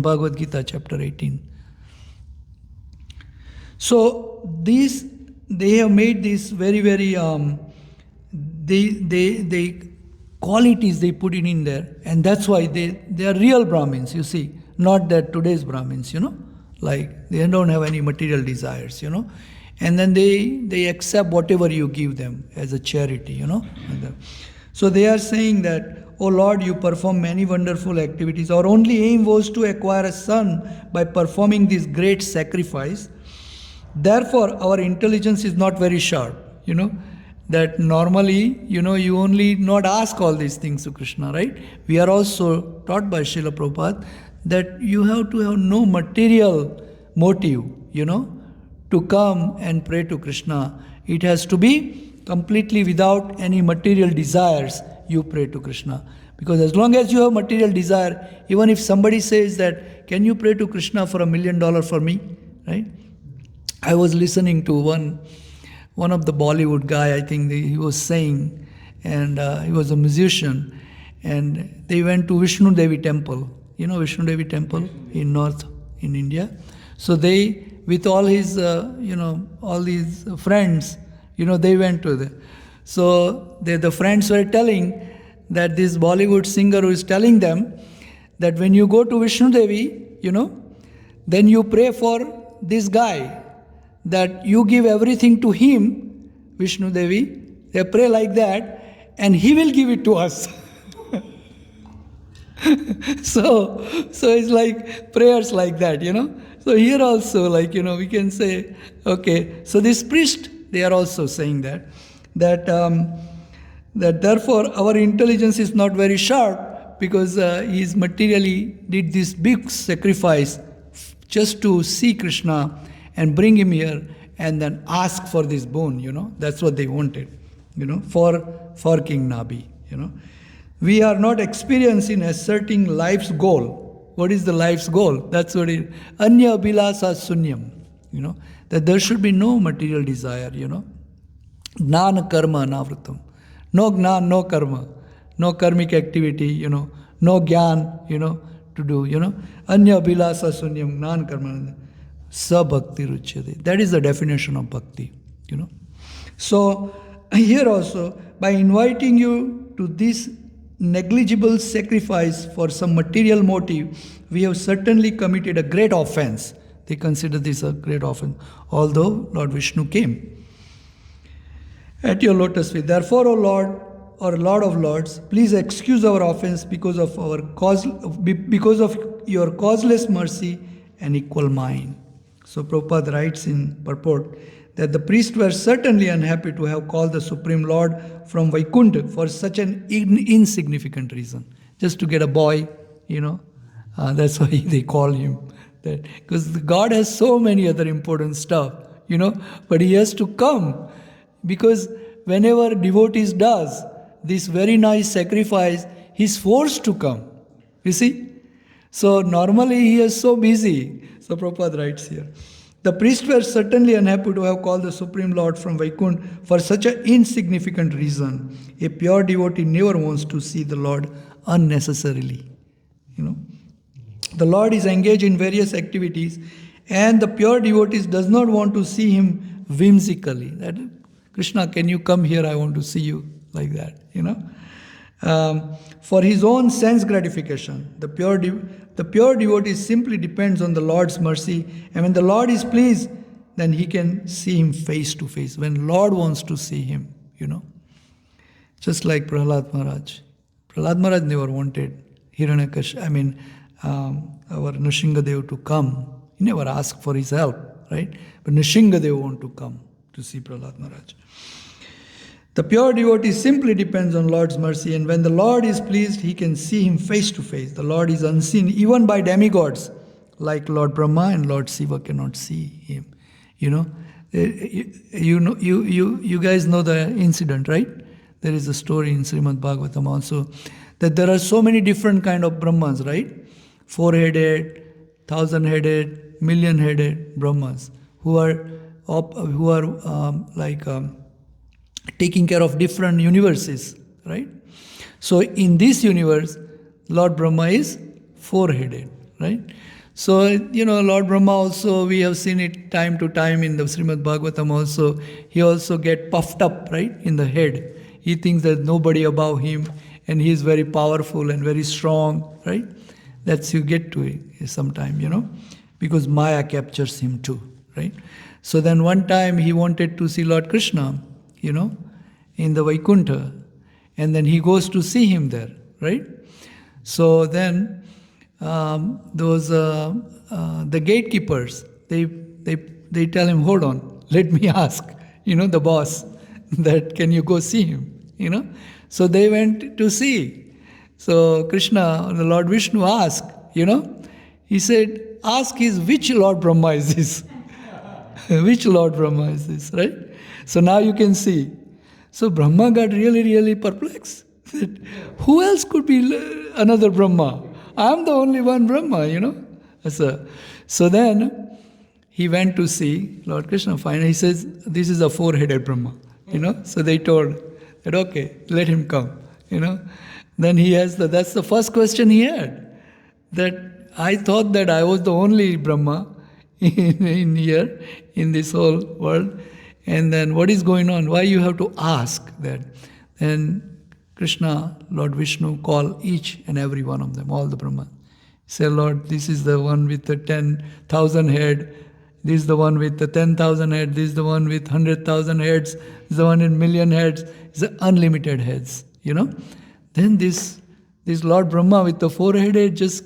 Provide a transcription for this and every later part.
Bhagavad Gita, chapter 18. So these, they have made these very, very, they qualities they put in there, and that's why they are real Brahmins, you see, not that today's Brahmins, like they don't have any material desires, and then they accept whatever you give them as a charity, So they are saying that, "Oh Lord, you perform many wonderful activities. Our only aim was to acquire a son by performing this great sacrifice. Therefore, our intelligence is not very sharp." That normally, you only not ask all these things to Krishna, right? We are also taught by Srila Prabhupada that you have to have no material motive, to come and pray to Krishna. It has to be completely without any material desires you pray to Krishna. Because as long as you have material desire, even if somebody says that, "Can you pray to Krishna for $1 million for me?" Right? I was listening to one of the Bollywood guy, I think he was saying, and he was a musician, and they went to Vishnu Devi temple. Vishnu Devi temple in north in India. So they, with all his, all these friends, they went to the. So the friends were telling that this Bollywood singer who is telling them that when you go to Vishnu Devi, then you pray for this guy, that you give everything to him, Vishnu Devi, they pray like that, and he will give it to us. So it's like prayers like that, So here also, we can say, okay, so this priest, they are also saying that therefore our intelligence is not very sharp, because he is materially did this big sacrifice just to see Krishna and bring him here and then ask for this boon, That's what they wanted, for King Nabi, We are not experienced in asserting life's goal. What is the life's goal? That's what it is. Anya bilasa sunyam, that there should be no material desire, Gnana karma navritam. No gnan, no karma. No karmic activity, no gyan, to do, Anya bilasa sunyam, gnan karma. Sabhakti ruchyate. That is the definition of bhakti, So here also, by inviting you to this negligible sacrifice for some material motive, we have certainly committed a great offense. They consider this a great offense, although Lord Vishnu came at your lotus feet. Therefore, O Lord, or Lord of Lords, please excuse our offense because of your causeless mercy and equal mind. So Prabhupada writes in purport that the priests were certainly unhappy to have called the Supreme Lord from Vaikuntha for such an insignificant reason. Just to get a boy, that's why they call him that. Because God has so many other important stuff, but he has to come. Because whenever devotees does this very nice sacrifice, he's forced to come. You see? So normally he is so busy. So Prabhupada writes here, the priests were certainly unhappy to have called the Supreme Lord from Vaikuntha for such an insignificant reason. A pure devotee never wants to see the Lord unnecessarily. The Lord is engaged in various activities, and the pure devotee does not want to see him whimsically. That Krishna, can you come here? I want to see you, like that. For his own sense gratification. The pure devotee simply depends on the Lord's mercy, and when the Lord is pleased, then he can see him face to face. When Lord wants to see him, Just like Prahlad Maharaj. Prahlad Maharaj never wanted our Nrsingadev to come. He never asked for his help, right? But Nrsingadev want to come to see Prahlad Maharaj. The pure devotee simply depends on Lord's mercy, and when the Lord is pleased, he can see him face to face. The Lord is unseen even by demigods, like Lord Brahma and Lord Shiva cannot see him. You guys know the incident, right? There is a story in Srimad Bhagavatam also, that there are so many different kind of Brahmas, right? 4-headed, 1,000-headed, million-headed Brahmas who are taking care of different universes, right? So in this universe, Lord Brahma is 4-headed, right? So, Lord Brahma also, we have seen it time to time in the Srimad Bhagavatam also, he also get puffed up, right, in the head. He thinks there's nobody above him and he is very powerful and very strong, right? That's you get to it sometime, because Maya captures him too, right? So then one time he wanted to see Lord Krishna, in the Vaikuntha, and then he goes to see him there, right? So then the gatekeepers, they tell him, hold on, let me ask, the boss, that can you go see him, So they went to see. So Krishna, the Lord Vishnu asked, he said, ask is which Lord Brahma is this? Which Lord Brahma is this, right? So now you can see. So Brahma got really, really perplexed. Who else could be another Brahma? I'm the only one Brahma, So then he went to see Lord Krishna. Finally, he says, this is a four-headed Brahma, So they told that, okay, let him come, Then he has that's the first question he had. That I thought that I was the only Brahma in here, in this whole world. And then what is going on? Why you have to ask that? And Krishna, Lord Vishnu, call each and every one of them, all the Brahmas. Say, Lord, this is the one with the 10,000 head. This is the one with the 10,000 head. This is the one with 100,000 heads. This is the one in million heads. It's the unlimited heads, Then this Lord Brahma with the four-headed just,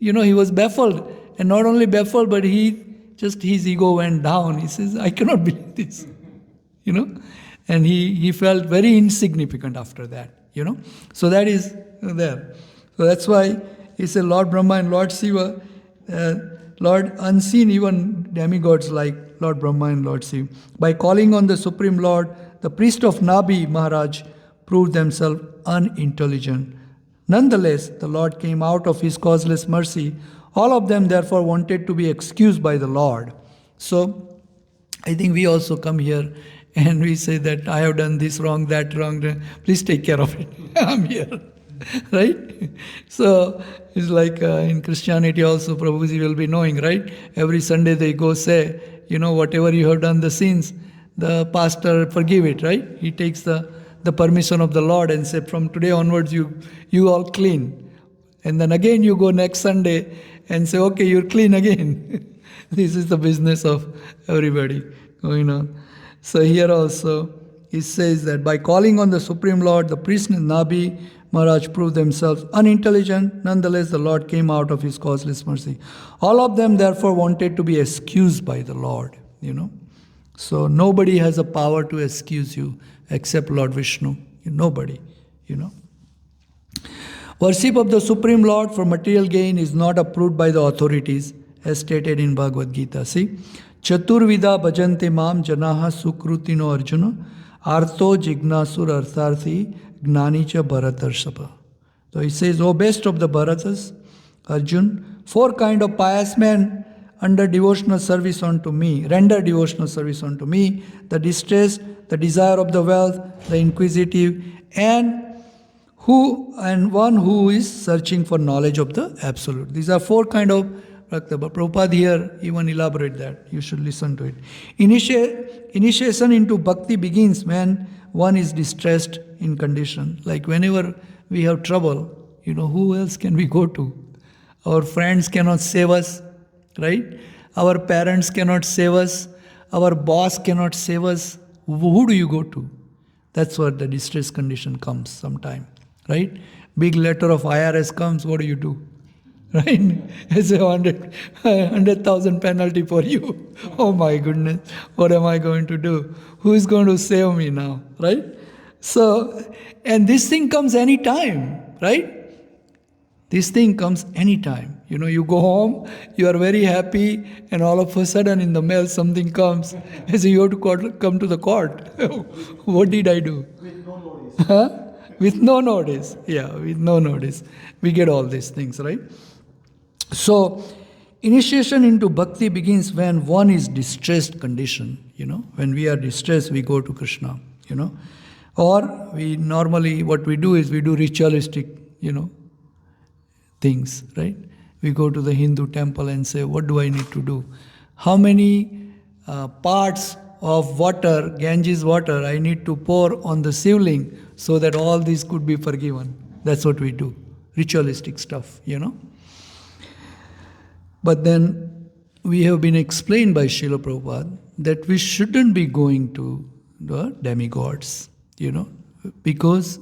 he was baffled. And not only baffled, but his ego went down. He says, I cannot believe this, And he felt very insignificant after that, So that is there. So that's why he said Lord Brahma and Lord Shiva, Lord unseen, even demigods like Lord Brahma and Lord Shiva. By calling on the Supreme Lord, the priest of Nabi Maharaj proved themselves unintelligent. Nonetheless, the Lord came out of his causeless mercy. All of them therefore wanted to be excused by the Lord. So, I think we also come here and we say that I have done this wrong, that wrong, please take care of it. I'm here. Right? So, it's like in Christianity also, Prabhuji will be knowing, right? Every Sunday they go say, whatever you have done the sins, the pastor forgive it, right? He takes the permission of the Lord and say, from today onwards you all clean. And then again you go next Sunday and say, okay, you're clean again. This is the business of everybody going on. So here also, it says that by calling on the Supreme Lord, the priest and Nabi Maharaj proved themselves unintelligent. Nonetheless, the Lord came out of his causeless mercy. All of them therefore wanted to be excused by the Lord, So nobody has a power to excuse you except Lord Vishnu. Nobody, Worship of the Supreme Lord for material gain is not approved by the authorities, as stated in Bhagavad Gita. See, Chaturvida bhajante mam janaha sukrutino arjuna artho jignasur artharthi gnanicha bharatarshapa. So he says, O best of the Bharatas, Arjun, four kind of pious men under devotional service unto me, render devotional service unto me, the distressed, the desire of the wealth, the inquisitive, and one who is searching for knowledge of the absolute. These are four kind of Bhakta. But Prabhupada here even elaborate that. You should listen to it. Initiation into bhakti begins when one is distressed in condition. Like whenever we have trouble, who else can we go to? Our friends cannot save us, right? Our parents cannot save us. Our boss cannot save us. Who do you go to? That's what the distress condition comes sometime, right? Big letter of IRS comes, what do? Right? It's a 100,000 penalty for you. Oh my goodness, what am I going to do? Who is going to save me now, right? So, and this thing comes anytime, right? This thing comes anytime. You go home, you are very happy, and all of a sudden in the mail something comes. So you have to come to the court. What did I do? With no notice. Huh? With no notice. Yeah, with no notice. We get all these things, right? So, initiation into bhakti begins when one is distressed condition. When we are distressed, we go to Krishna. Or we normally, what we do is we do ritualistic, things, right? We go to the Hindu temple and say, what do I need to do? How many parts of water, Ganges water, I need to pour on the Sivling so that all these could be forgiven? That's what we do. Ritualistic stuff, But then we have been explained by Srila Prabhupada that we shouldn't be going to the demigods, because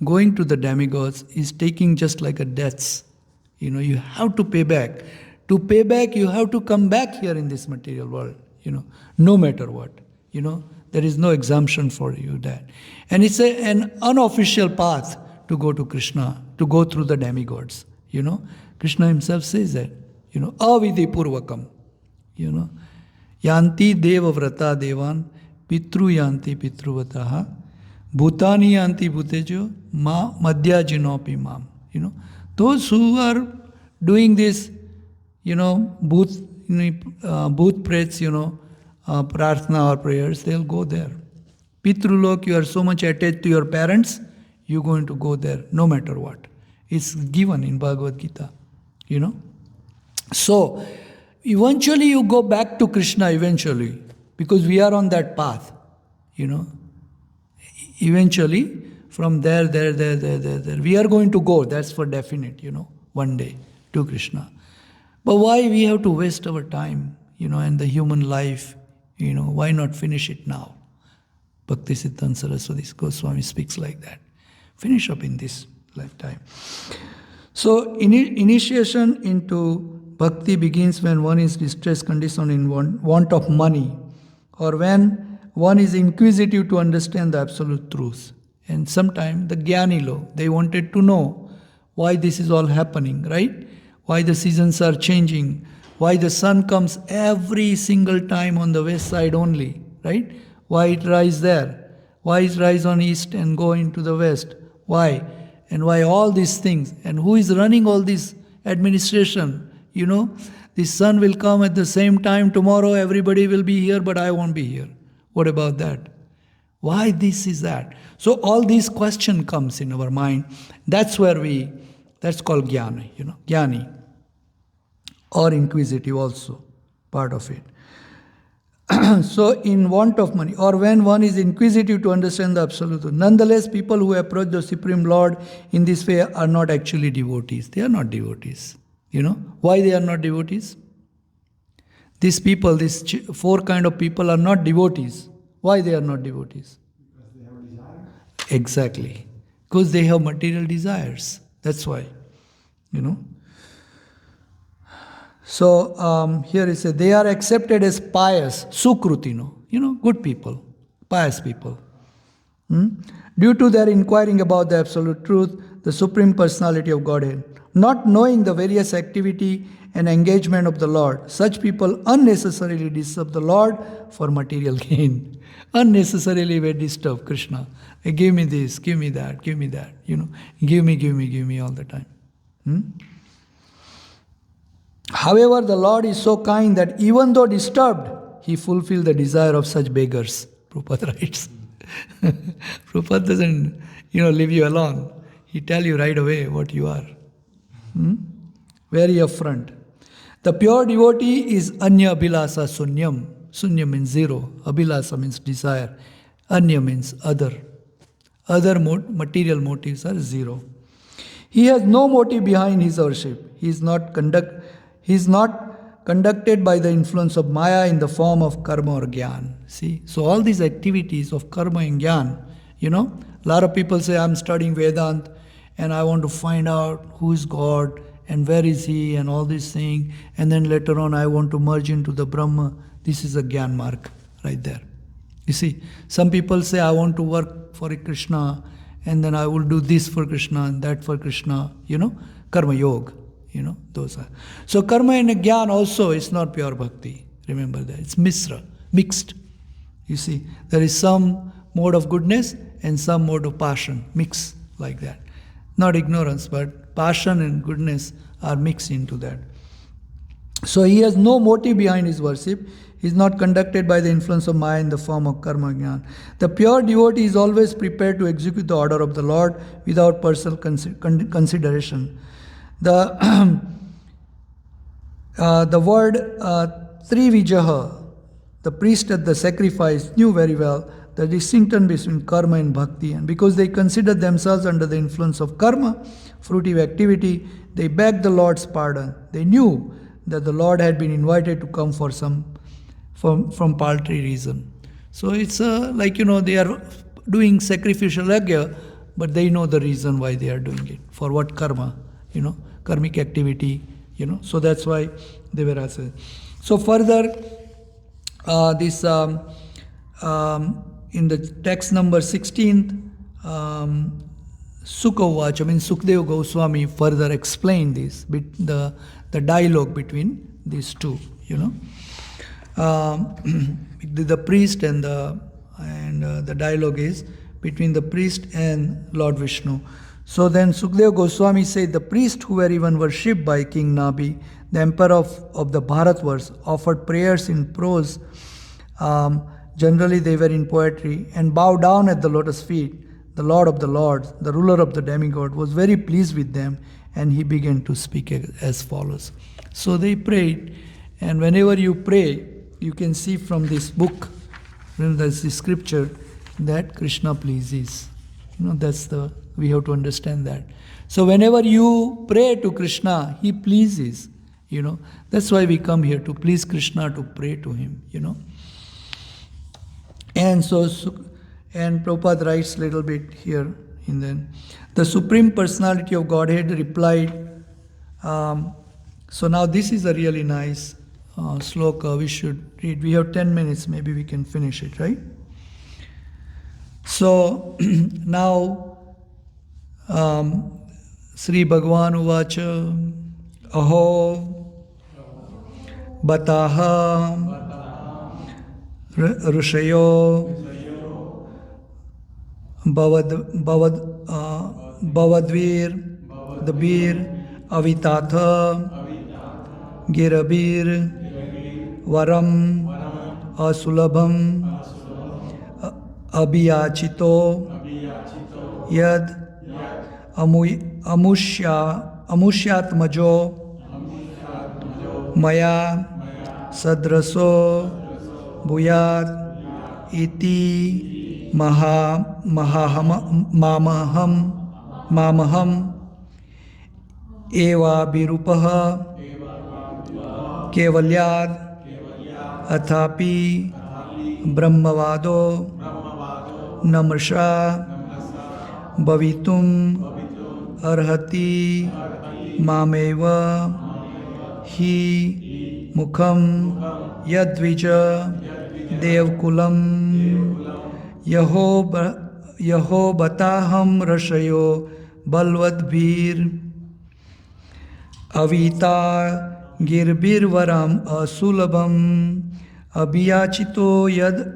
going to the demigods is taking just like a debts. You have to pay back. To pay back, you have to come back here in this material world, no matter what. There is no exemption for you that. And it's an unofficial path to go to Krishna, to go through the demigods. Krishna himself says that, avidhi purvakam, yanti deva vrata devan, pitru yanti pitruvataha, bhutani yanti bhutejo, ma madhya jinopi mam. Those who are doing this, booth prets, prarthana or prayers, they'll go there. Pitrulok, you are so much attached to your parents, you're going to go there no matter what. It's given in Bhagavad Gita, So, eventually you go back to Krishna eventually, because we are on that path, Eventually, from there, we are going to go, that's for definite, one day to Krishna. But why we have to waste our time, and the human life, why not finish it now? Bhakti Siddhanta Saraswati Goswami speaks like that. Finish up in this lifetime. So, initiation into bhakti begins when one is distressed condition in want of money, or when one is inquisitive to understand the absolute truth. And sometimes the Jnani, they wanted to know why this is all happening, right? Why the seasons are changing, why the sun comes every single time on the west side only, right? Why it rises there? Why it rises on east and go into the west? Why? And why all these things? And who is running all this administration? The sun will come at the same time tomorrow, everybody will be here, but I won't be here. What about that? Why this is that? So all these question comes in our mind. That's where that's called jnana, jnani. Or inquisitive also, part of it. So in want of money, or when one is inquisitive to understand the absolute truth. Nonetheless, people who approach the Supreme Lord in this way are not actually devotees. They are not devotees. Why they are not devotees? These people, these four kind of people are not devotees. Why they are not devotees? Because they have a desire. Exactly. Because they have material desires. That's why. So here it says, they are accepted as pious, sukrutino, good people, pious people. Due to their inquiring about the absolute truth, the Supreme Personality of Godhead, not knowing the various activity and engagement of the Lord, such people unnecessarily disturb the Lord for material gain. Unnecessarily we disturb Krishna. Hey, give me this, give me that, give me that. Give me all the time. However, the Lord is so kind that even though disturbed, He fulfills the desire of such beggars. Prabhupada writes. Prabhupada doesn't, leave you alone. He tells you right away what you are. Very upfront. The pure devotee is anya abhilasa sunyam. Sunya means zero. Abhilasa means desire. Anya means other. Other material motives are zero. He has no motive behind his worship. He is not conducted by the influence of Maya in the form of karma or jnana. See, so all these activities of karma and jnana, a lot of people say, I'm studying Vedanta and I want to find out who is God and where is He and all these things, and then later on I want to merge into the Brahma. This is a jnana mark right there. You see, some people say, I want to work for Krishna and then I will do this for Krishna and that for Krishna, karma yoga. Those are. So karma and jnana also is not pure bhakti. Remember that. It's mixed. You see, there is some mode of goodness and some mode of passion, mix like that. Not ignorance, but passion and goodness are mixed into that. So he has no motive behind his worship. He is not conducted by the influence of Maya in the form of karma jnana. The pure devotee is always prepared to execute the order of the Lord without personal consideration. The The word Trivijaha, the priest at the sacrifice, knew very well the distinction between karma and bhakti, and because they considered themselves under the influence of karma, fruitive activity, they begged the Lord's pardon. They knew that the Lord had been invited to come for some from paltry reason. So it's like they are doing sacrificial yajna, but they know the reason why they are doing it, for what karma, karmic activity, so that's why they were asked. So further, this in the text number 16th, Sukhavach, Sukdev Goswami further explained this, the dialogue between these two, the priest and the dialogue is between the priest and Lord Vishnu. So then Sukdev Goswami said, the priests who were even worshipped by King Nabi, the emperor of the Bharatvarsh, offered prayers in prose. Generally they were in poetry, and bowed down at the lotus feet. The Lord of the Lords, the ruler of the demigod, was very pleased with them, and he began to speak as follows. So they prayed, and whenever you pray, you can see from this book, there's the scripture, that Krishna pleases. We have to understand that. So whenever you pray to Krishna, he pleases. That's why we come here, to please Krishna, to pray to him. And Prabhupada writes a little bit here, and then the Supreme Personality of Godhead replied. So now this is a really nice sloka we should read. We have 10 minutes, maybe we can finish it, right? So now Sri Bhagavan Uvacha Aho Bataha Rushayo Bhavadvir, the Bir, Avitatha, Girabir, Varam, Asulabham, Abhiyachito, Yad, Amushyatmajo, Maya, Sadraso, Bhuyat, Iti, Mamaham, Eva Birupaha, Kevalyad, Athapi, Brahmavado, Namrsha, Bhavitum, Arhati, Mameva, Hi, Mukham, Yadvija, Devkulam, Yaho Bataham Rashayo, Balvadbir, Avita, Girbirvaram, Asulabham, Abhiyachito Yad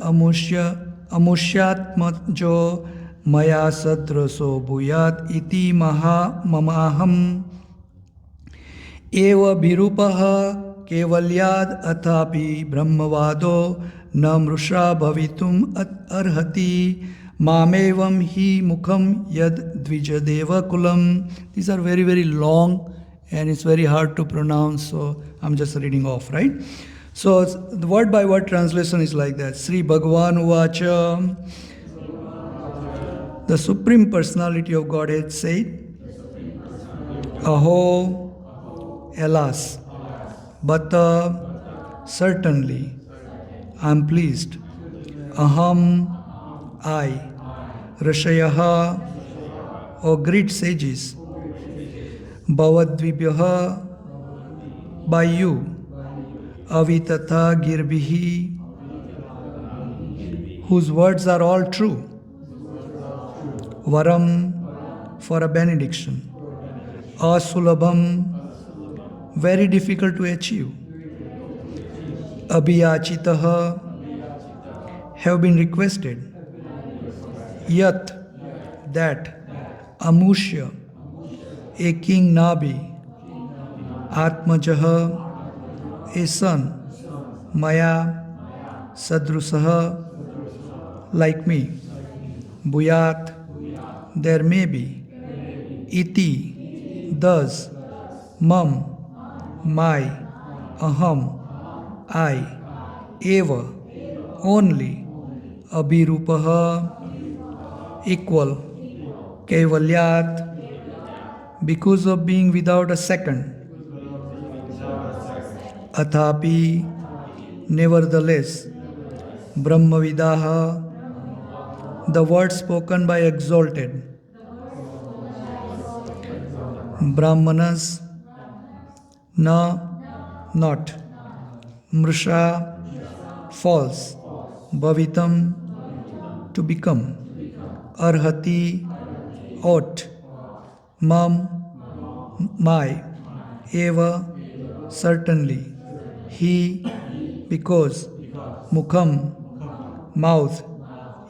Amushyatmajo, Maya Sadraso Bhuyat Iti Mamaham, Eva Bhirupaha Kevalyad Athapi Brahmavado Namrusha Bhavitum Arhati Mamevam Hi Mukham Yad Dvijadeva Kulam. These are very, very long and it's very hard to pronounce, so I'm just reading off, right? So the word by word translation is like that. Sri Bhagavan Uvacha, the Supreme Personality of Godhead said, Aho, alas, but certainly, I am pleased. Aham, I. Rashayaha, O great sages. Bhavadvibhyaha, by you. Avitatha girbihi, whose words are all true. Varam, for a benediction. Asulabham, very difficult to achieve. Abhiyachitaha, have been requested. Yat, that. Amushya, a king Nabi. Atmajaha, a son. Maya, Sadrusaha, like me. Bhuyat, there may be. Iti, thus. Mam, my. aham, I, eva, only, abhirupaha, equal, kevalyat, because of being without a second, athapi, nevertheless, brahmavidaha, the word spoken by exalted, brahmanas, na, not, mrisha, false, bhavitam, to become, arhati, ought, mam, my, eva, certainly, he, because, mukham, mouth,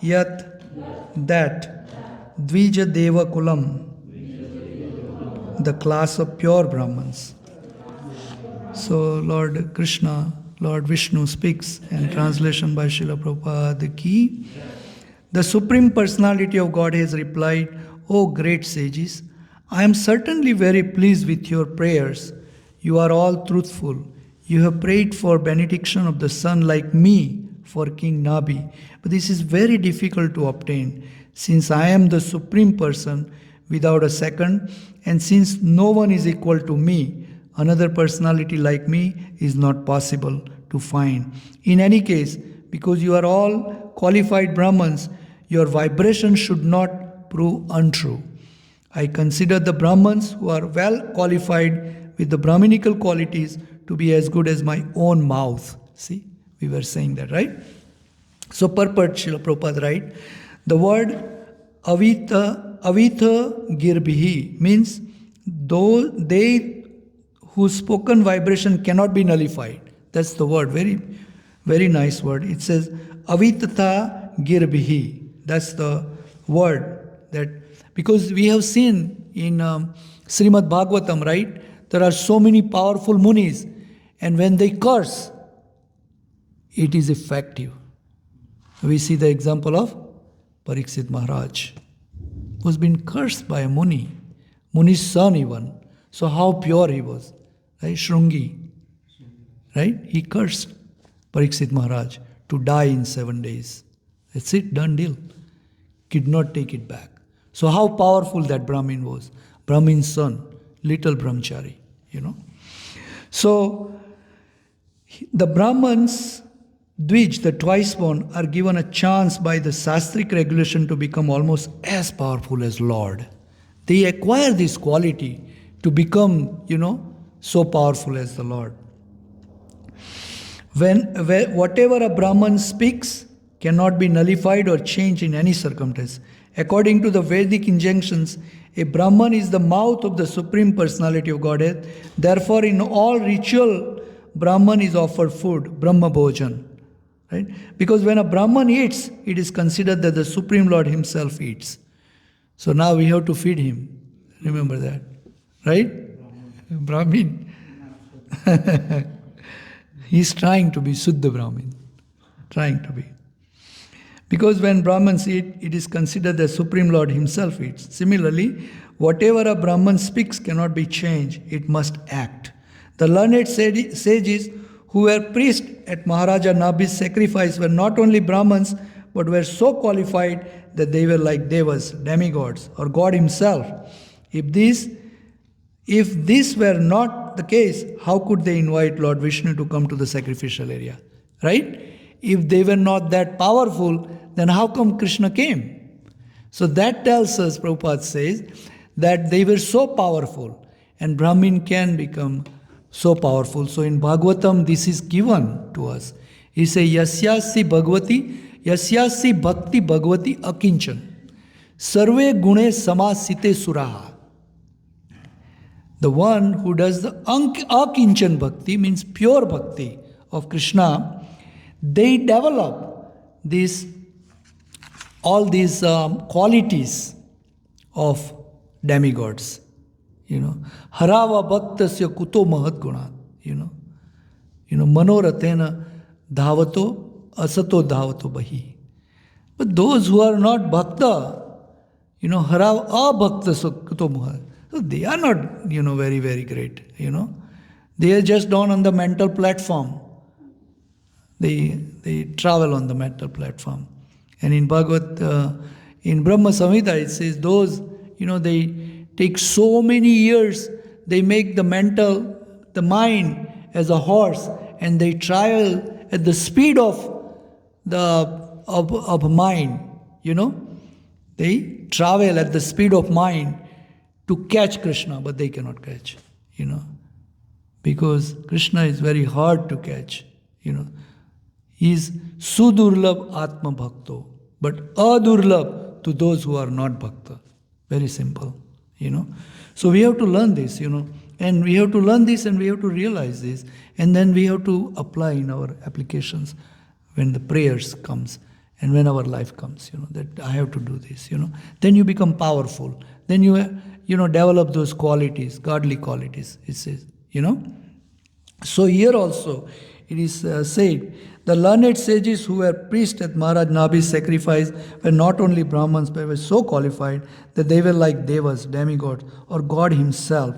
yat, that, dvija deva kulam, the class of pure Brahmins. So Lord Krishna, Lord Vishnu speaks, and translation by Srila Prabhupada ki, the Supreme Personality of God has replied, O great sages, I am certainly very pleased with your prayers. You are all truthful. You have prayed for benediction of the son like me for King Nabi. But this is very difficult to obtain, since I am the Supreme Person without a second, and since no one is equal to me, another personality like me is not possible to find. In any case, because you are all qualified Brahmins, your vibration should not prove untrue. I consider the Brahmins who are well qualified with the Brahminical qualities to be as good as my own mouth. See, we were saying that, right? So, purport, Srila Prabhupada, right? The word avita girbhihi means though they whose spoken vibration cannot be nullified. That's the word, very, very nice word. It says avitata girbhihi. That's the word that, because we have seen in Srimad Bhagavatam, right? There are so many powerful munis, and when they curse, it is effective. We see the example of Pariksit Maharaj, who's been cursed by a Muni, Muni's son even. So how pure he was, right? Shrungi, right? He cursed Pariksit Maharaj to die in 7 days. That's it, done deal. Could not take it back. So how powerful that Brahmin was. Brahmin's son, little brahmachari, So the Brahmins, Dvij, the twice born, are given a chance by the Sastric regulation to become almost as powerful as Lord. They acquire this quality to become, so powerful as the Lord. Whatever a Brahman speaks cannot be nullified or changed in any circumstance. According to the Vedic injunctions, a Brahman is the mouth of the Supreme Personality of Godhead. Therefore, in all ritual, Brahman is offered food, Brahma Bhojan. Right? Because when a Brahman eats, it is considered that the Supreme Lord himself eats. So now we have to feed him. Remember that. Right? Brahmin. He's trying to be Suddha Brahmin. Trying to be. Because when Brahmins eat, it is considered the Supreme Lord himself eats. Similarly, whatever a Brahman speaks cannot be changed. It must act. The learned sages who were priests at Maharaja Nabhi's sacrifice were not only Brahmins, but were so qualified that they were like devas, demigods, or God himself. If this were not the case, how could they invite Lord Vishnu to come to the sacrificial area? Right? If they were not that powerful, then how come Krishna came? So that tells us, Prabhupada says, that they were so powerful, and Brahmin can become so powerful. So in Bhagavatam, this is given to us. He says, Yasyasi bhakti bhagavati akinchan, sarve gune samasite suraha. The one who does the akinchan bhakti, means pure bhakti of Krishna, they develop all these qualities of demigods. Harava bhaktasya kuto mahat guna. Manoratena dhavato asato dhavato bahi. But those who are not bhakta, harav abhaktasya kuto mahat. So they are not, very, very great, They are just not on the mental platform. They travel on the mental platform. And in in Brahma Samhita, it says those, they take so many years, they make the mind as a horse, and they travel at the speed of mind, They travel at the speed of mind to catch Krishna, but they cannot catch, because Krishna is very hard to catch, He is sudurlabh atma bhakto, but adurlabh to those who are not bhakta. Very simple, So we have to learn this, and we have to learn this and we have to realize this, and then we have to apply in our applications when the prayers comes and when our life comes, that I have to do this, Then you become powerful. Then you develop those qualities, godly qualities, it says, So here also it is said, the learned sages who were priests at Maharaj Nabhi's sacrifice were not only Brahmins, but were so qualified that they were like devas, demigods, or God himself.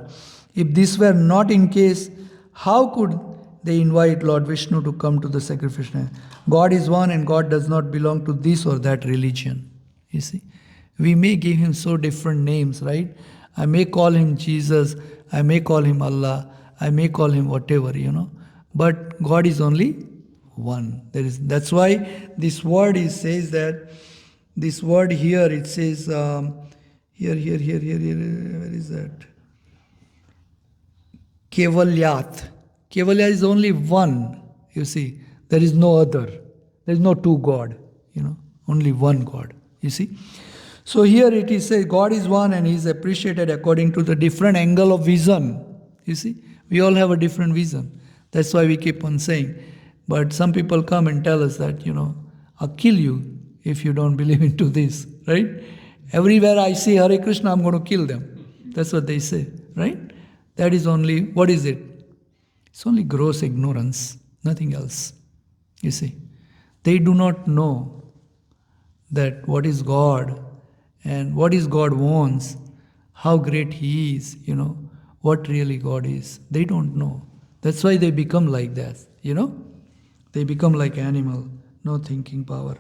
If this were not in case, how could they invite Lord Vishnu to come to the sacrificial? God is one and God does not belong to this or that religion. You see, we may give him so different names, right? I may call him Jesus, I may call him Allah, I may call him whatever, but God is only one. That's why this word says that, this word here, it says, here, where is that? Kevalyat. Kevalya is only one, you see. There is no other. There is no two God, only one God, you see. So here it is said, God is one and he is appreciated according to the different angle of vision, you see. We all have a different vision. That's why we keep on saying. But some people come and tell us that, I'll kill you if you don't believe into this, right? Everywhere I see Hare Krishna, I'm going to kill them. That's what they say, right? That is only, what is it? It's only gross ignorance, nothing else. You see, they do not know that what is God and what is God wants, how great He is, what really God is. They don't know. That's why they become like that, They become like animal, no thinking power.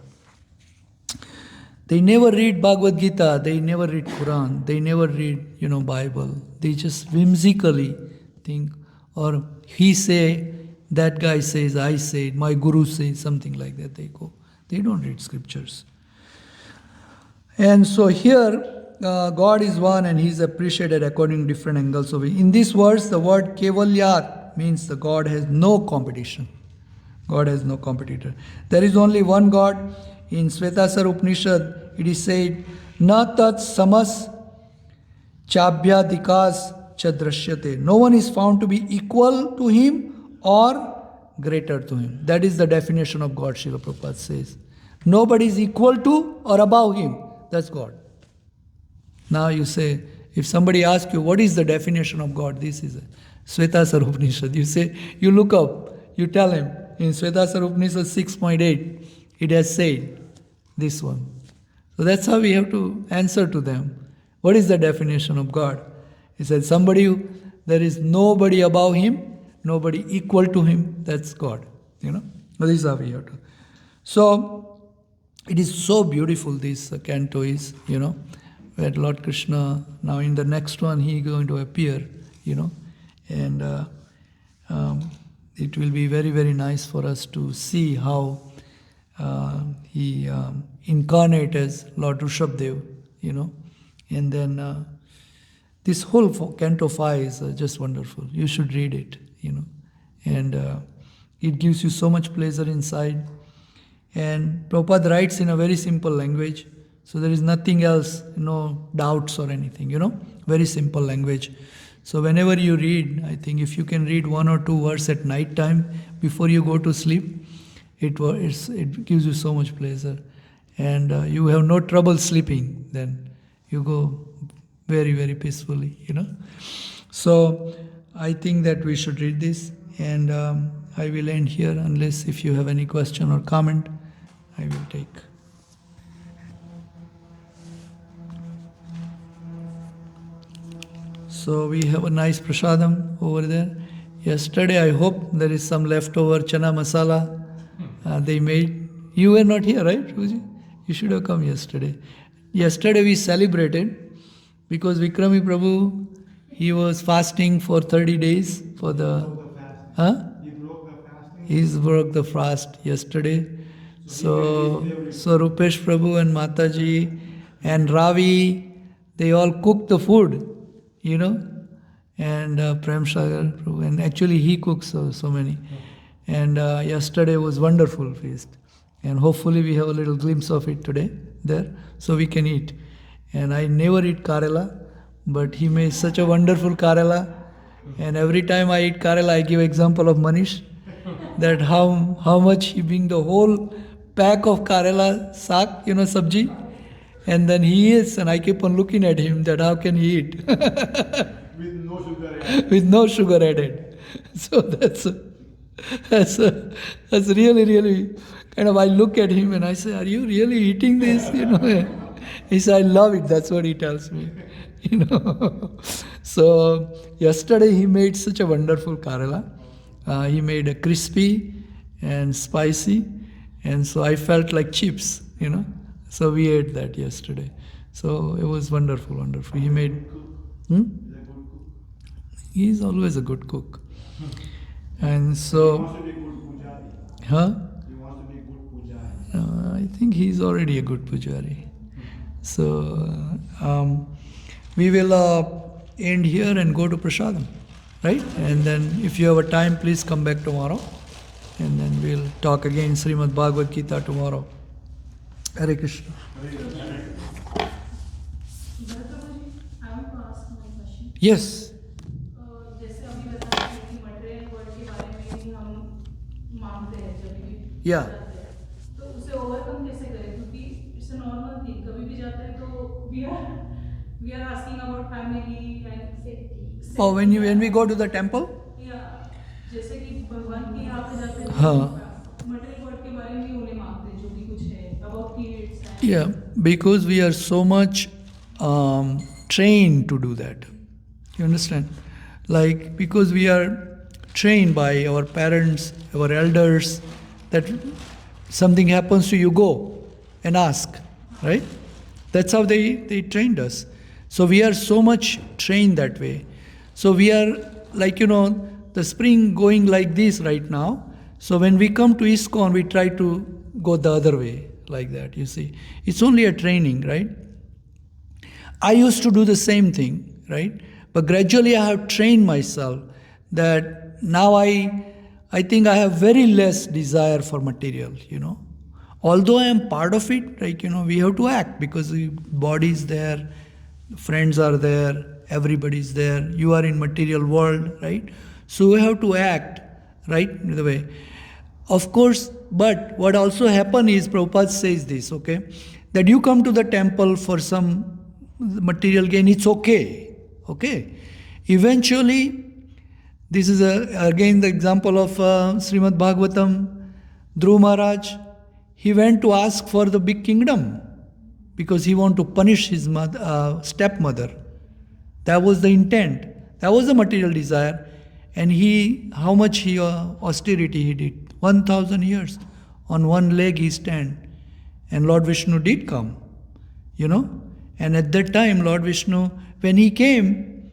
They never read Bhagavad Gita, they never read Quran, they never read, Bible. They just whimsically think, or he say, that guy says, I say, my guru says, something like that they go. They don't read scriptures. And so here, God is one and he is appreciated according to different angles of it. In this verse, the word Kevalyat means the God has no competition. God has no competitor. There is only one God. In Svetasar Upanishad, it is said, Na tat samas chabhyadikas chadrashyate. No one is found to be equal to him or greater to him. That is the definition of God, Srila Prabhupada says. Nobody is equal to or above him. That's God. Now you say, if somebody asks you, what is the definition of God? This is Svetasar Upanishad. You say, you look up, you tell him, in Svetasar Upanishad 6.8, it has said this one. So that's how we have to answer to them. What is the definition of God? He said, there is nobody above him, nobody equal to him, that's God. So this is how we have to. So, it is so beautiful, this canto is, where Lord Krishna, now in the next one, he is going to appear, and it will be very, very nice for us to see how he incarnate as Lord Rishabha, and then this whole canto 5 is just wonderful. You should read it, and it gives you so much pleasure inside. And Prabhupada writes in a very simple language, so there is nothing else, no doubts or anything, very simple language. So whenever you read, I think if you can read 1 or 2 verses at night time before you go to sleep, it gives you so much pleasure. And you have no trouble sleeping, then you go very, very peacefully, So I think that we should read this, and I will end here unless if you have any question or comment, I will take. So we have a nice prasadam over there. Yesterday, I hope there is some leftover chana masala they made. You were not here, right, Ruji? You should have come yesterday. Yesterday we celebrated because Vikrami Prabhu, he was fasting for 30 days for the... Huh? He broke the fast yesterday. So Rupesh Prabhu and Mataji and Ravi, they all cooked the food, and Prem Sagar Prabhu, and actually he cooks so many. And yesterday was wonderful feast. And hopefully we have a little glimpse of it today there, so we can eat. And I never eat Karela, but he made such a wonderful Karela. And every time I eat Karela, I give example of Manish, that how much he bring the whole pack of Karela sak, sabji, and then he eats, and I keep on looking at him that how can he eat? With no sugar added. With no sugar added. So that's really, really kind of, I look at him and I say, are you really eating this? He says, I love it. That's what he tells me. So yesterday he made such a wonderful Karela. He made a crispy and spicy, and so I felt like chips, So we ate that yesterday. So it was wonderful, wonderful. He made... He's always a good cook. And so... He wants to be a good pujari. Huh? He wants to be a good pujari. I think he's already a good pujari. So we will end here and go to Prasadam, right? And then if you have a time, please come back tomorrow. And then we'll talk again Srimad Bhagavat Gita tomorrow. Hare Krishna. I want to ask one question. Yes. जैसे अभी बता रहे कि material world के बारे में भी हम मांगते हैं जब भी Yeah. जाते हैं, तो उसे ओवरकम कैसे करें, क्योंकि इट्स अ नॉर्मल थिंग, कभी भी जाते हैं तो we are asking about family and safety. Oh, when we go to the temple? या जैसे कि भगवान के यहाँ पे जाते हैं, हाँ. मटेरियल वर्ल्ड के बारे में भी उन्हें मांगते हैं जो भी कुछ है about kids. Yeah, because we are so much trained to do that. You understand? Like, because we are trained by our parents, our elders, that something happens to you, go and ask, right? That's how they trained us. So we are so much trained that way. So we are like, the spring going like this right now. So when we come to ISKCON, we try to go the other way, like that, you see. It's only a training, right? I used to do the same thing, right? But gradually I have trained myself that now I think I have very less desire for material, Although I am part of it, like, we have to act because the body is there, friends are there, everybody is there, you are in material world, right? So we have to act, right, in the way. Of course, but what also happen is, Prabhupada says this, okay, that you come to the temple for some material gain, it's okay, okay. Eventually, this is again the example of Srimad Bhagavatam, Dhruva Maharaj. He went to ask for the big kingdom because he wanted to punish his stepmother. That was the intent. That was the material desire. And how much austerity he did. 1,000 years. On one leg he stand. And Lord Vishnu did come. And at that time, Lord Vishnu, when he came,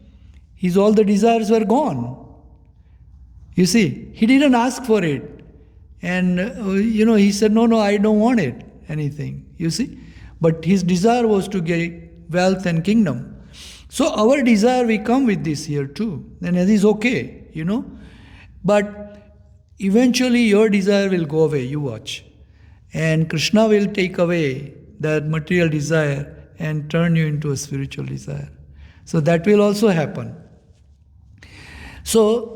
all the desires were gone. You see, he didn't ask for it. And, he said, no, I don't want it, anything, you see. But his desire was to get wealth and kingdom. So our desire, we come with this here too. And it is okay, But eventually your desire will go away, you watch. And Krishna will take away that material desire and turn you into a spiritual desire. So that will also happen. So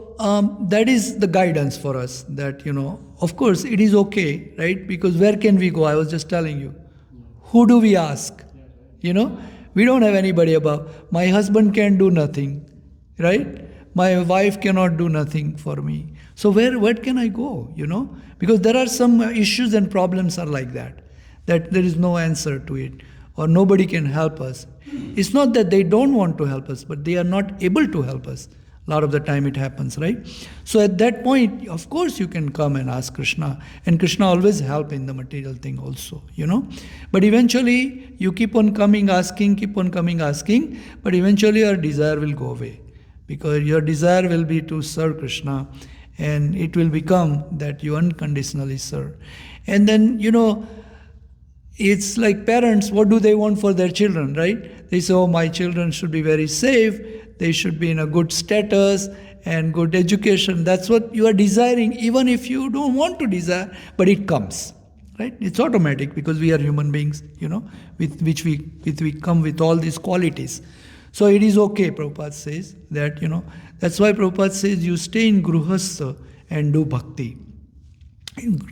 that is the guidance for us that, of course it is okay, right? Because where can we go? I was just telling you. Who do we ask? We don't have anybody above. My husband can do nothing, right? My wife cannot do nothing for me. So where can I go, Because there are some issues and problems are like that there is no answer to it or nobody can help us. It's not that they don't want to help us, but they are not able to help us. A lot of the time it happens, right? So at that point, of course, you can come and ask Krishna, and Krishna always help in the material thing also, But eventually, you keep on coming, asking, but eventually your desire will go away, because your desire will be to serve Krishna, and it will become that you unconditionally serve. And then, it's like parents, what do they want for their children, right? They say, oh, my children should be very safe, they should be in a good status and good education. That's what you are desiring, even if you don't want to desire, but it comes, right? It's automatic, because we are human beings, with which we come with all these qualities. So it is okay, Prabhupada says, that, that's why Prabhupada says you stay in Gruhastha and do bhakti.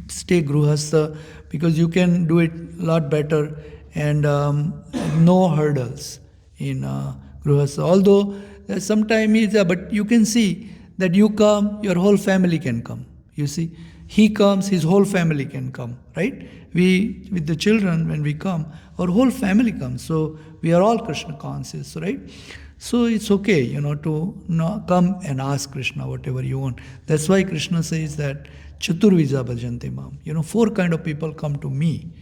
Stay Gruhastha, because you can do it a lot better, and no hurdles in Gruhastha. Although sometimes, but you can see that you come, your whole family can come. You see, he comes, his whole family can come, right? We, with the children, when we come, our whole family comes. So we are all Krishna conscious, right? So it's okay, to come and ask Krishna whatever you want. That's why Krishna says that Chaturvija bhajante mam. 4 kind of people come to me.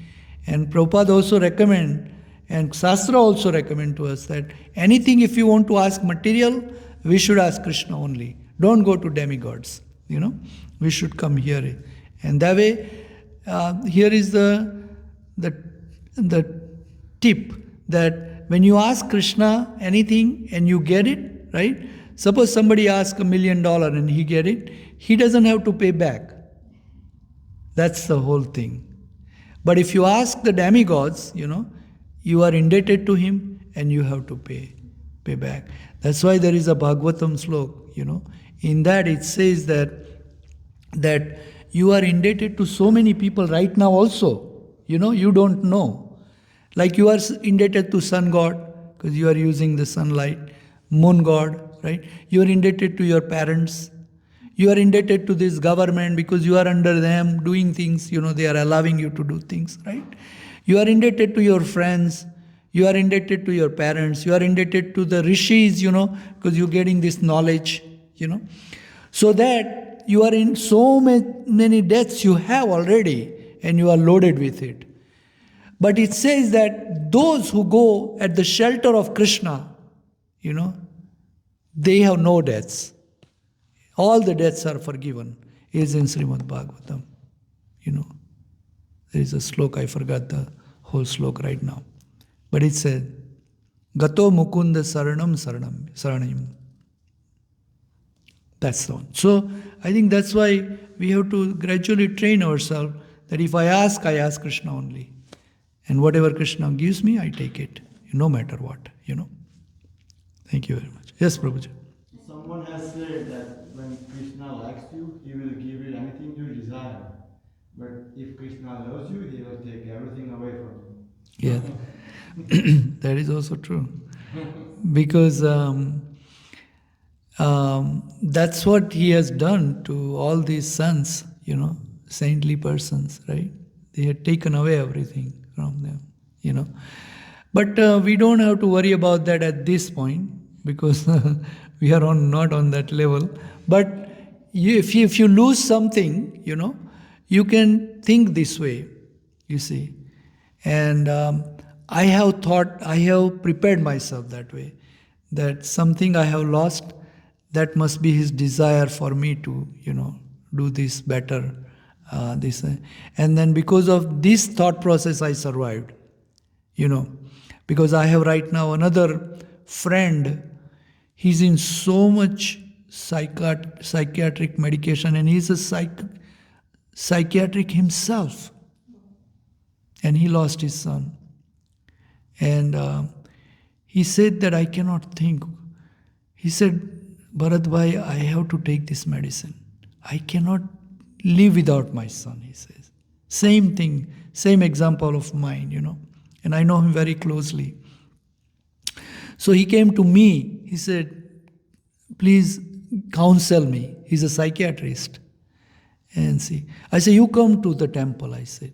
And Prabhupada also recommend, and Shastra also recommend to us, that anything if you want to ask material, we should ask Krishna only. Don't go to demigods, We should come here. And that way, here is the tip, that when you ask Krishna anything and you get it, right? Suppose somebody asks $1 million and he get it, he doesn't have to pay back. That's the whole thing. But if you ask the demigods, you are indebted to him and you have to pay back. That's why there is a Bhagavatam slok, In that it says that you are indebted to so many people right now also. You don't know. Like you are indebted to sun god, because you are using the sunlight, moon god, right? You are indebted to your parents. You are indebted to this government, because you are under them doing things, they are allowing you to do things, right? You are indebted to your friends. You are indebted to your parents. You are indebted to the rishis, because you're getting this knowledge, So that you are in so many debts you have already, and you are loaded with it. But it says that those who go at the shelter of Krishna, they have no debts. All the debts are forgiven, is in Srimad Bhagavatam. There is a slok, I forgot the whole slok right now. But it said, Gato Mukunda Saranam. That's the one. So I think that's why we have to gradually train ourselves, that if I ask Krishna only. And whatever Krishna gives me, I take it, no matter what, Thank you very much. Yes, Prabhuji. Someone has said that when Krishna likes you, he will give you anything you desire. But if Krishna loves you, he will take everything away from you. Yeah, that is also true. Because that's what he has done to all these sons, saintly persons, right? They had taken away everything from them, But we don't have to worry about that at this point, because we are not on that level. But if you lose something, you can think this way, you see. And I have prepared myself that way, that something I have lost, that must be his desire for me to, do this better. And then because of this thought process, I survived, because I have right now another friend. He's in so much psychiatric medication, and he's a psychiatric himself. And he lost his son. And he said that I cannot think. He said, Bharat Bhai, I have to take this medicine. I cannot live without my son, he says. Same thing, same example of mine, And I know him very closely. So he came to me. He said, please counsel me. He's a psychiatrist. And see, I said, you come to the temple, I said.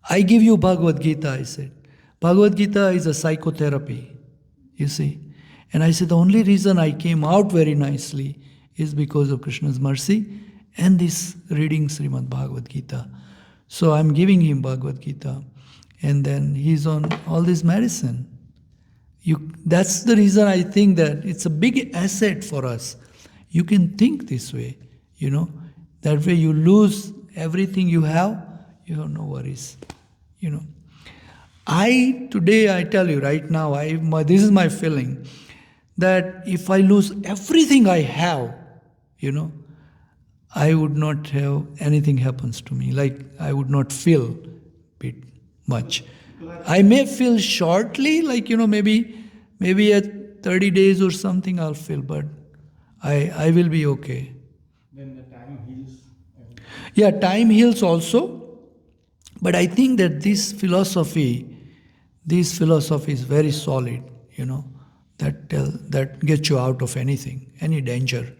I give you Bhagavad Gita, I said. Bhagavad Gita is a psychotherapy, you see. And I said, the only reason I came out very nicely is because of Krishna's mercy and this reading Srimad Bhagavat Gita. So I'm giving him Bhagavad Gita, and then he's on all this medicine. That's the reason I think that it's a big asset for us. You can think this way, That way you lose everything you have no worries, Today I tell you right now, this is my feeling, that if I lose everything I have, I would not have anything happens to me. Like I would not feel it much. I may feel shortly, like maybe at 30 days or something I'll feel, but I will be okay. Then the time heals. Yeah, time heals also, but I think that this philosophy is very solid. That gets you out of anything, any danger,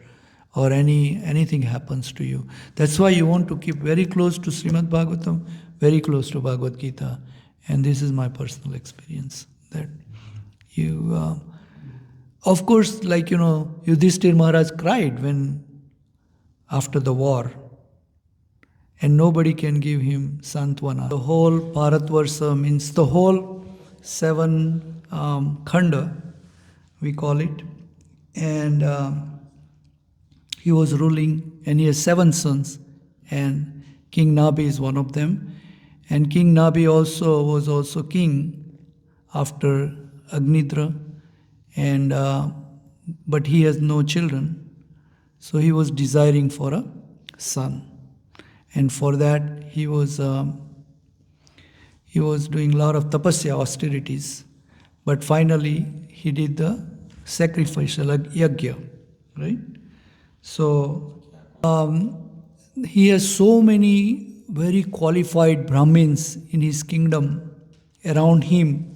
or anything happens to you. That's why you want to keep very close to Srimad Bhagavatam, very close to Bhagavad Gita, and this is my personal experience. That you, of course, like Yudhishthir Maharaj cried when after the war, and nobody can give him Santwana. The whole Bharatvarsha means the whole 7 khanda, we call it, and he was ruling, and he has 7 sons, and King Nabi is one of them, and King Nabi was also king after Agnidra, and but he has no children, so he was desiring for a son, and for that he was doing a lot of tapasya, austerities, but finally he did the sacrificial yajna, right? So he has so many very qualified Brahmins in his kingdom around him.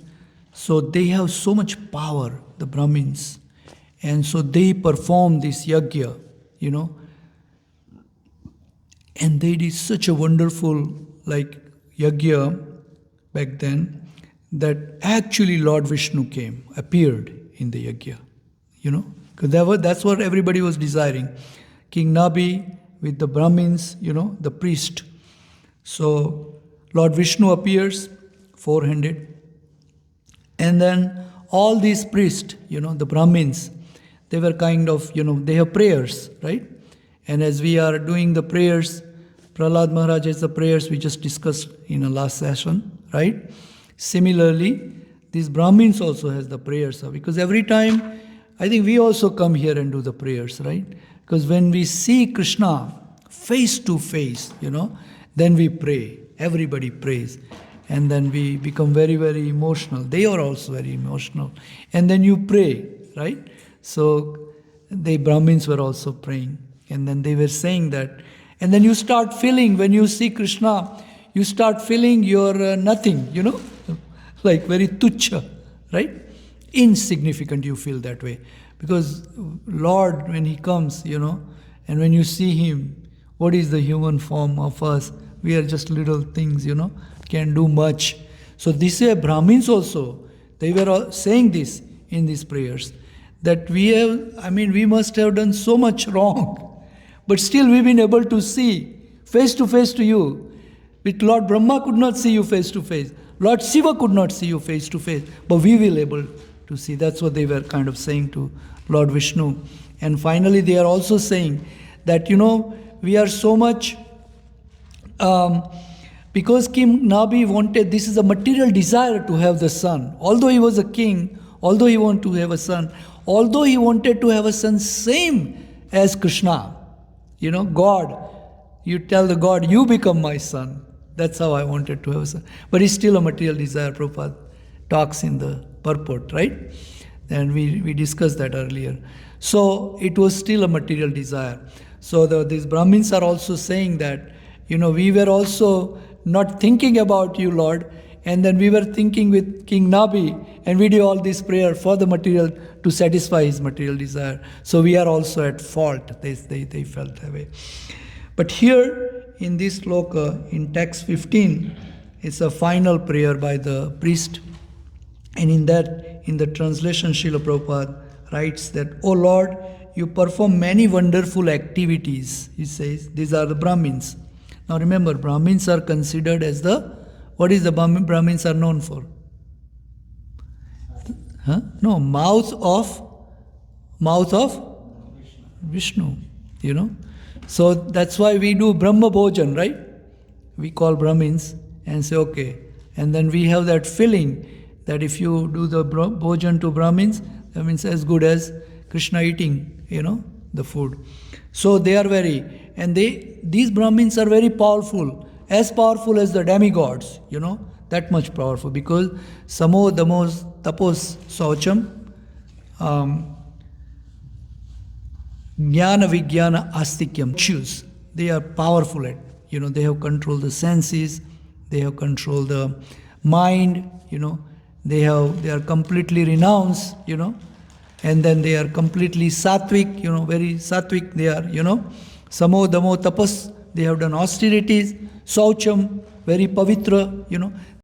So they have so much power, the Brahmins. And so they perform this yajna, And they did such a wonderful yajna back then that actually Lord Vishnu appeared in the yajna, Because that's what everybody was desiring. King Nabi with the Brahmins, the priest. So Lord Vishnu appears, 400. And then all these priests, the Brahmins, they were kind of, they have prayers, right? And as we are doing the prayers, Prahlad Maharaj has the prayers we just discussed in a last session, right? Similarly, these Brahmins also has the prayers, because every time, I think we also come here and do the prayers, right? Because when we see Krishna face to face, then we pray. Everybody prays. And then we become very, very emotional. They are also very emotional. And then you pray, right? So the Brahmins were also praying. And then they were saying that. And then you start feeling, when you see Krishna, you start feeling you're nothing, like very tuchha, right? Insignificant, you feel that way. Because Lord, when He comes, and when you see Him, what is the human form of us? We are just little things, can't do much. So this way, Brahmins also, they were all saying this in these prayers, that we must have done so much wrong, but still we've been able to see face to you. With Lord Brahma could not see you face to face. Lord Shiva could not see you face to face, but we will able to see. That's what they were kind of saying to Lord Vishnu. And finally, they are also saying that, we are so much, because King Nabi wanted, this is a material desire to have the son. Although he was a king, although he wanted to have a son, although he wanted to have a son same as Krishna, God, you tell the God, you become my son. That's how I wanted to have a son. But it's still a material desire, Prabhupada talks in the purport, right? And we discussed that earlier. So it was still a material desire. So these Brahmins are also saying that, we were also not thinking about you, Lord, and then we were thinking with King Nabi, and we do all this prayer for the material to satisfy his material desire. So we are also at fault. They felt that way. But here in this sloka, in text 15, it's a final prayer by the priest. And in the translation, Srila Prabhupada writes that, "O Lord, you perform many wonderful activities." He says, these are the Brahmins. Now remember, Brahmins are considered as what is the Brahmins are known for? Huh? No, mouth of Vishnu, So that's why we do Brahma Bhojan, right? We call Brahmins and say, okay. And then we have that feeling that if you do the Bhojan to Brahmins, that means as good as Krishna eating, the food. So they are these Brahmins are very powerful, as powerful as the demigods, that much powerful, because samo damos tapos saucham jnana vijnana astikyam, choose. They are powerful at, they have controlled the senses, they have controlled the mind, they are completely renounced, and then they are completely sattvic, very sattvic they are, samo damo tapas, they have done austerities, saucham, very pavitra,